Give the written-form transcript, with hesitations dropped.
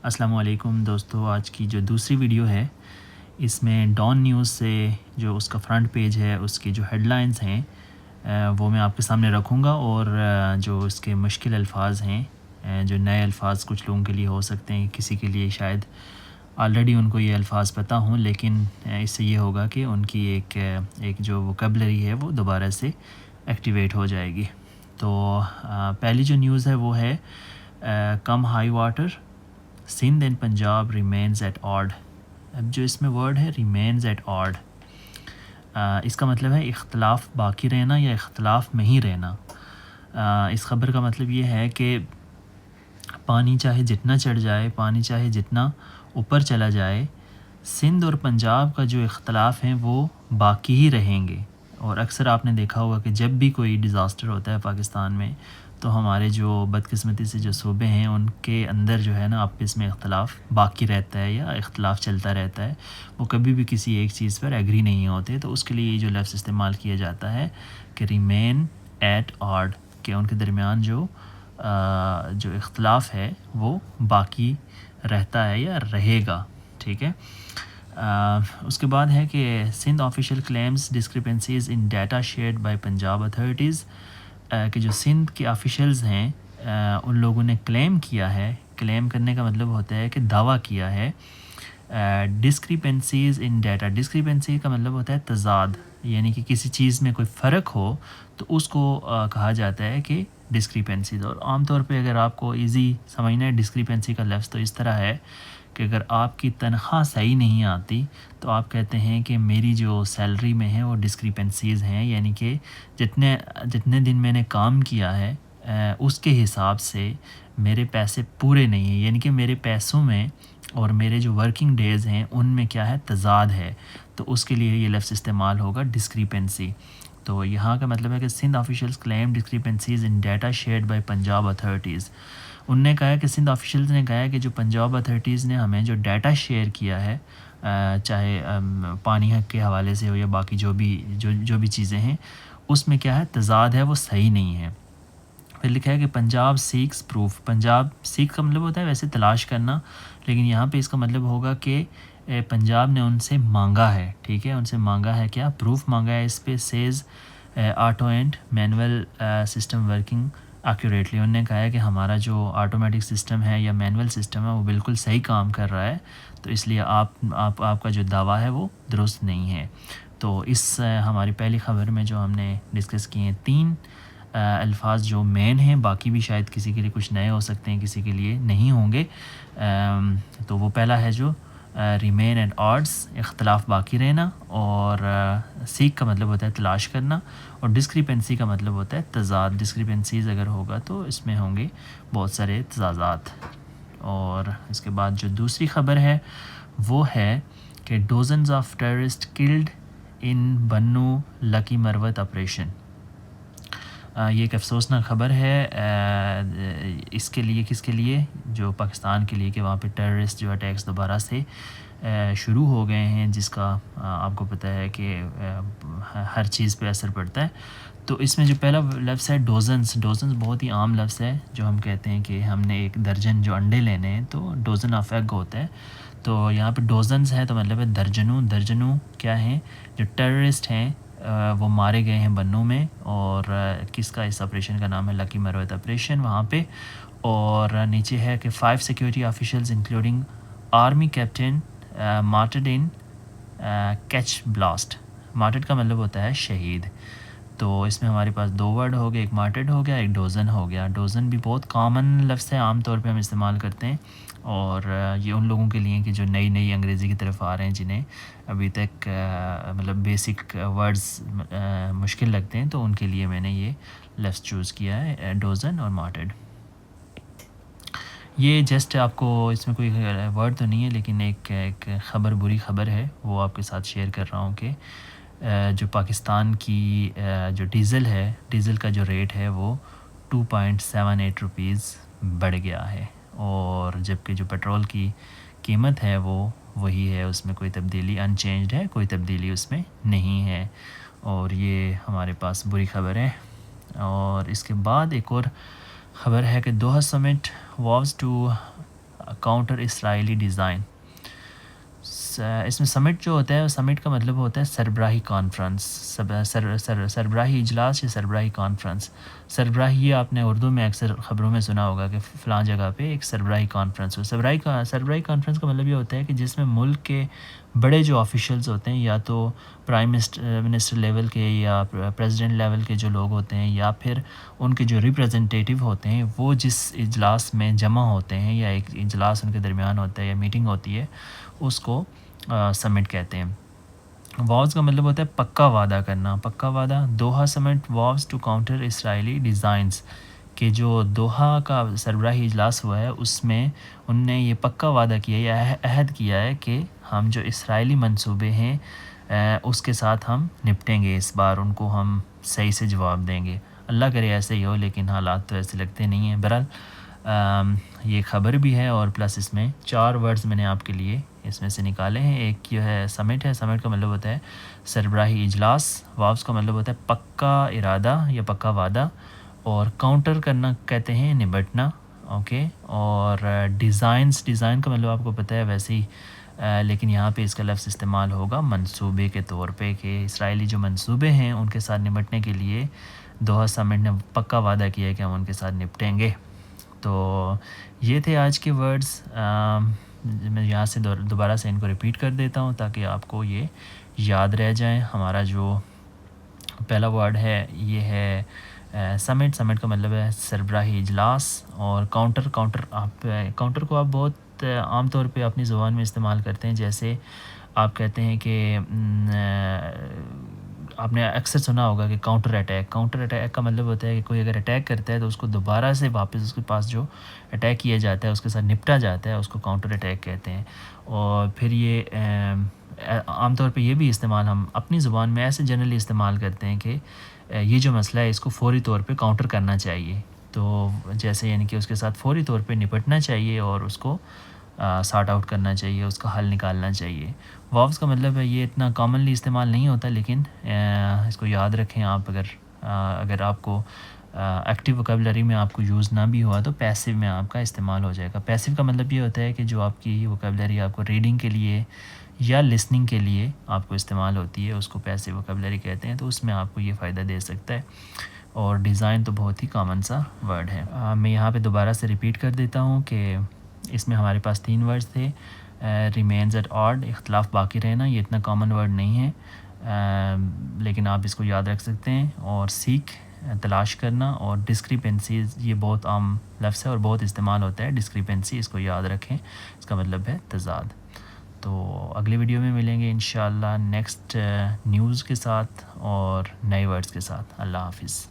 السلام علیکم دوستو، آج کی جو دوسری ویڈیو ہے اس میں ڈان نیوز سے جو اس کا فرنٹ پیج ہے، اس کی جو ہیڈ لائنز ہیں وہ میں آپ کے سامنے رکھوں گا، اور جو اس کے مشکل الفاظ ہیں، جو نئے الفاظ کچھ لوگوں کے لیے ہو سکتے ہیں، کسی کے لیے شاید آلریڈی ان کو یہ الفاظ پتہ ہوں، لیکن اس سے یہ ہوگا کہ ان کی ایک جو ووکیبلری ہے وہ دوبارہ سے ایکٹیویٹ ہو جائے گی۔ تو پہلی جو نیوز ہے وہ ہے come high water Sindh and Punjab remains at odd. اب جو اس میں ورڈ ہے ریمینز ایٹ آڈ، اس کا مطلب ہے اختلاف باقی رہنا یا اختلاف میں ہی رہنا۔ اس خبر کا مطلب یہ ہے کہ پانی چاہے جتنا چڑھ جائے، پانی چاہے جتنا اوپر چلا جائے، سندھ اور پنجاب کا جو اختلاف ہیں وہ باقی ہی رہیں گے۔ اور اکثر آپ نے دیکھا ہوگا کہ جب بھی کوئی ڈیزاسٹر ہوتا ہے پاکستان میں، تو ہمارے جو بدقسمتی سے جو صوبے ہیں ان کے اندر جو ہے نا آپس میں اختلاف باقی رہتا ہے یا اختلاف چلتا رہتا ہے، وہ کبھی بھی کسی ایک چیز پر ایگری نہیں ہوتے۔ تو اس کے لیے یہ جو لفظ استعمال کیا جاتا ہے کہ ریمین ایٹ آڈ، کہ ان کے درمیان جو اختلاف ہے وہ باقی رہتا ہے یا رہے گا، ٹھیک ہے۔ اس کے بعد ہے کہ Sindh official claims discrepancies in data shared by Punjab authorities, کہ جو سندھ کے آفیشلز ہیں ان لوگوں نے کلیم کیا ہے، کلیم کرنے کا مطلب ہوتا ہے کہ دعویٰ کیا ہے، ڈسکرپنسیز ان ڈیٹا، ڈسکرپنسی کا مطلب ہوتا ہے تضاد، یعنی کہ کسی چیز میں کوئی فرق ہو تو اس کو کہا جاتا ہے کہ ڈسکرپنسیز۔ اور عام طور پہ اگر آپ کو ایزی سمجھنا ہے ڈسکرپنسی کا لفظ تو اس طرح ہے کہ اگر آپ کی تنخواہ صحیح نہیں آتی تو آپ کہتے ہیں کہ میری جو سیلری میں ہے وہ ڈسکرپنسیز ہیں، یعنی کہ جتنے دن میں نے کام کیا ہے اس کے حساب سے میرے پیسے پورے نہیں ہیں، یعنی کہ میرے پیسوں میں اور میرے جو ورکنگ ڈیز ہیں ان میں کیا ہے، تضاد ہے، تو اس کے لیے یہ لفظ استعمال ہوگا ڈسکرپنسی۔ تو یہاں کا مطلب ہے کہ Sindh officials claim discrepancies in data shared by Punjab authorities. ان نے کہا ہے کہ سندھ آفیشلز نے کہا ہے کہ جو پنجاب اتھارٹیز نے ہمیں جو ڈیٹا شیئر کیا ہے، چاہے پانی کے حوالے سے ہو یا باقی جو بھی چیزیں ہیں، اس میں کیا ہے، تضاد ہے، وہ صحیح نہیں ہے۔ پھر لکھا ہے کہ پنجاب سیکس پروف، پنجاب سیک کا مطلب ہوتا ہے ویسے تلاش کرنا، لیکن یہاں پہ اس کا مطلب ہوگا کہ پنجاب نے ان سے مانگا ہے، ٹھیک ہے، ان سے مانگا ہے، کیا پروف مانگا ہے اس پہ، says auto and manual system working accurately. انہوں نے کہا ہے کہ ہمارا جو آٹومیٹک سسٹم ہے یا مینول سسٹم ہے وہ بالکل صحیح کام کر رہا ہے، تو اس لیے آپ کا جو دعویٰ ہے وہ درست نہیں ہے۔ تو اس ہماری پہلی خبر میں جو ہم نے ڈسکس کیے ہیں 3 الفاظ جو مین ہیں، باقی بھی شاید کسی کے لیے کچھ نئے ہو سکتے ہیں، کسی کے لیے نہیں ہوں گے۔ تو وہ پہلا ہے جو ریمین ایٹ آڈس، اختلاف باقی رہنا، اور سیک کا مطلب ہوتا ہے تلاش کرنا، اور ڈسکرپنسی کا مطلب ہوتا ہے تضاد، ڈسکرپنسیز اگر ہوگا تو اس میں ہوں گے بہت سارے تضادات۔ اور اس کے بعد جو دوسری خبر ہے وہ ہے کہ ڈوزنز آف ٹیررسٹ کلڈ ان بنو لکی مروت آپریشن۔ یہ ایک افسوسناک خبر ہے اس کے لیے، کس کے لیے، جو پاکستان کے لیے، کہ وہاں پہ ٹیررسٹ جو اٹیکس دوبارہ سے شروع ہو گئے ہیں، جس کا آپ کو پتہ ہے کہ ہر چیز پہ اثر پڑتا ہے۔ تو اس میں جو پہلا لفظ ہے ڈوزنز بہت ہی عام لفظ ہے، جو ہم کہتے ہیں کہ ہم نے ایک درجن جو انڈے لینے ہیں تو ڈوزن آف ایگ ہوتا ہے، تو یہاں پہ ڈوزنز ہے تو مطلب ہے درجنوں کیا ہیں، جو ٹیررسٹ ہیں وہ مارے گئے ہیں بنوں میں، اور کس کا، اس آپریشن کا نام ہے لکی مروت آپریشن وہاں پہ۔ اور نیچے ہے کہ 5 security officials including army captain martyred in Kech blast. Martyred کا مطلب ہوتا ہے شہید۔ تو اس میں ہمارے پاس 2 ورڈ ہو گئے، ایک مارٹرڈ ہو گیا، ایک ڈوزن ہو گیا۔ ڈوزن بھی بہت کامن لفظ ہے، عام طور پہ ہم استعمال کرتے ہیں، اور یہ ان لوگوں کے لیے کہ جو نئی انگریزی کی طرف آ رہے ہیں، جنہیں ابھی تک مطلب بیسک ورڈز مشکل لگتے ہیں، تو ان کے لیے میں نے یہ لفظ چوز کیا ہے، ڈوزن اور مارٹرڈ۔ یہ جسٹ آپ کو اس میں کوئی ورڈ تو نہیں ہے، لیکن ایک خبر، بری خبر ہے، وہ آپ کے ساتھ شیئر کر رہا ہوں کہ جو پاکستان کی جو ڈیزل کا جو ریٹ ہے وہ 2.78 روپیز بڑھ گیا ہے، اور جبکہ جو پیٹرول کی قیمت ہے وہ وہی ہے، اس میں کوئی تبدیلی انچینجڈ ہے، کوئی تبدیلی اس میں نہیں ہے، اور یہ ہمارے پاس بری خبر ہے۔ اور اس کے بعد ایک اور خبر ہے کہ Doha summit was to counter Israeli design. اس میں سمٹ جو ہوتا ہے، سمٹ کا مطلب ہوتا ہے سربراہی کانفرنس، سربراہی اجلاس یا سربراہی کانفرنس. سربراہی یہ آپ نے اردو میں اکثر خبروں میں سنا ہوگا کہ فلاں جگہ پہ ایک سربراہی کانفرنس ہو. سربراہی کانفرنس کا مطلب یہ ہوتا ہے کہ جس میں ملک کے بڑے جو آفیشلز ہوتے ہیں، یا تو پرائم منسٹر لیول کے یا پریزیڈنٹ لیول کے جو لوگ ہوتے ہیں، یا پھر ان کے جو ریپریزنٹیٹیو ہوتے ہیں، وہ جس اجلاس میں جمع ہوتے ہیں یا ایک اجلاس ان کے درمیان ہوتا ہے یا میٹنگ ہوتی ہے، اس کو سمٹ کہتے ہیں. واوز کا مطلب ہوتا ہے پکا وعدہ کرنا. پکا وعدہ. Doha summit vows to counter Israeli designs, کہ جو دوحہ کا سربراہی اجلاس ہوا ہے اس میں ان نے یہ پکا وعدہ کیا یا عہد کیا ہے کہ ہم جو اسرائیلی منصوبے ہیں اس کے ساتھ ہم نپٹیں گے، اس بار ان کو ہم صحیح سے جواب دیں گے. اللہ کرے ایسے ہی ہو، لیکن حالات تو ایسے لگتے نہیں ہیں. بہرحال یہ خبر بھی ہے، اور پلس اس میں 4 ورڈز میں نے آپ کے لیے اس میں سے نکالے ہیں. ایک جو ہے سمٹ ہے، سمٹ کا مطلب ہوتا ہے سربراہی اجلاس. واوز کا مطلب ہوتا ہے پکا ارادہ یا پکا وعدہ، اور کاؤنٹر کرنا کہتے ہیں نبٹنا. اوکے. اور ڈیزائن کا مطلب آپ کو پتہ ہے ویسے ہی، لیکن یہاں پہ اس کا لفظ استعمال ہوگا منصوبے کے طور پہ، کہ اسرائیلی جو منصوبے ہیں ان کے ساتھ نمٹنے کے لیے دوحہ سمٹ نے پکا وعدہ کیا ہے کہ ہم ان کے ساتھ نپٹیں گے. تو یہ تھے آج کے ورڈز. میں یہاں سے دوبارہ سے ان کو ریپیٹ کر دیتا ہوں تاکہ آپ کو یہ یاد رہ جائیں. ہمارا جو پہلا ورڈ ہے یہ ہے سمٹ. سمٹ کا مطلب ہے سربراہی اجلاس. اور کاؤنٹر کاؤنٹر کو آپ بہت عام طور پہ اپنی زبان میں استعمال کرتے ہیں. جیسے آپ کہتے ہیں کہ آپ نے اکثر سنا ہوگا کہ کاؤنٹر اٹیک کا مطلب ہوتا ہے کہ کوئی اگر اٹیک کرتا ہے تو اس کو دوبارہ سے واپس اس کے پاس جو اٹیک کیا جاتا ہے اس کے ساتھ نپٹا جاتا ہے، اس کو کاؤنٹر اٹیک کہتے ہیں. اور پھر یہ عام طور پہ یہ بھی استعمال ہم اپنی زبان میں ایسے جنرلی استعمال کرتے ہیں کہ یہ جو مسئلہ ہے اس کو فوری طور پہ کاؤنٹر کرنا چاہیے. تو جیسے یعنی کہ اس کے ساتھ فوری طور پہ نپٹنا چاہیے اور اس کو سارٹ آؤٹ کرنا چاہیے، اس کا حل نکالنا چاہیے. واوز کا مطلب ہے یہ اتنا کامنلی استعمال نہیں ہوتا، لیکن اس کو یاد رکھیں آپ. اگر آپ کو ایکٹیو ووکیبلری میں آپ کو یوز نہ بھی ہوا تو پیسیو میں آپ کا استعمال ہو جائے گا. پیسیو کا مطلب یہ ہوتا ہے کہ جو آپ کی ووکیبلری آپ کو ریڈنگ کے لیے یا لسننگ کے لیے آپ کو استعمال ہوتی ہے، اس کو پیسیو ووکیبلری کہتے ہیں. تو اس میں آپ کو یہ فائدہ دے سکتا ہے. اور ڈیزائن تو بہت ہی کامن سا ورڈ ہے. میں یہاں پہ دوبارہ سے ریپیٹ کر دیتا ہوں کہ اس میں ہمارے پاس 3 ورڈز تھے. ریمینز ایٹ آڈ، اختلاف باقی رہنا، یہ اتنا کامن ورڈ نہیں ہے، لیکن آپ اس کو یاد رکھ سکتے ہیں. اور سیکھ، تلاش کرنا. اور ڈسکریپنسیز، یہ بہت عام لفظ ہے اور بہت استعمال ہوتا ہے. ڈسکریپنسی، اس کو یاد رکھیں، اس کا مطلب ہے تضاد. تو اگلی ویڈیو میں ملیں گے انشاءاللہ نیکسٹ نیوز کے ساتھ اور نئے ورڈز کے ساتھ. اللہ حافظ.